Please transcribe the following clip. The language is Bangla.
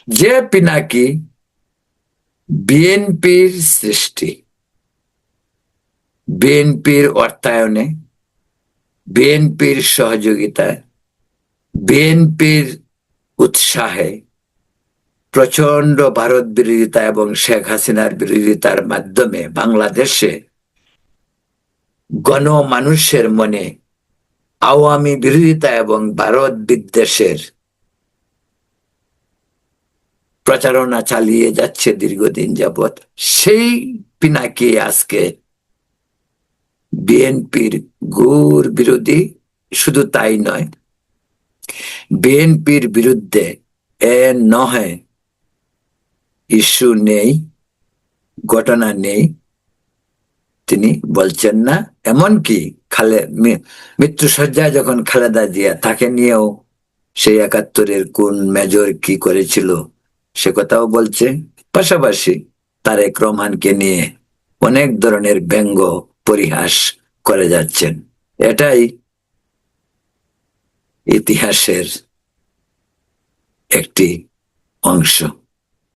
যে পিনাকি বিএনপির সৃষ্টি, বিএনপির অর্থায়নে, বিএনপির সহযোগিতায়, বিএনপির উৎসাহে প্রচন্ড ভারত বিরোধিতা এবং শেখ হাসিনার বিরোধিতার মাধ্যমে বাংলাদেশে গণমানুষের মনে আওয়ামী বিরোধিতা এবং ভারত বিদ্বেষের প্রচারণা চালিয়ে যাচ্ছে দীর্ঘদিন যাবৎ। সেই পিনাকি আজকে বিএনপির ঘোর বিরোধী। শুধু তাই নয়, বিএনপির বিরুদ্ধে নহে ইস্যু নেই, ঘটনা নেই, তিনি বলছেন না। এমনকি মৃত্যুসজ্জায় যখন খালেদা জিয়া, তাকে নিয়েও সেই ৭১-এর কোন মেজর কি করেছিল সে কথাও বলছে। পাশাপাশি তারেক রহমানকে নিয়ে অনেক ধরনের ব্যঙ্গ পরিহাস করে যাচ্ছেন। এটাই ইতিহাসের একটি অংশ।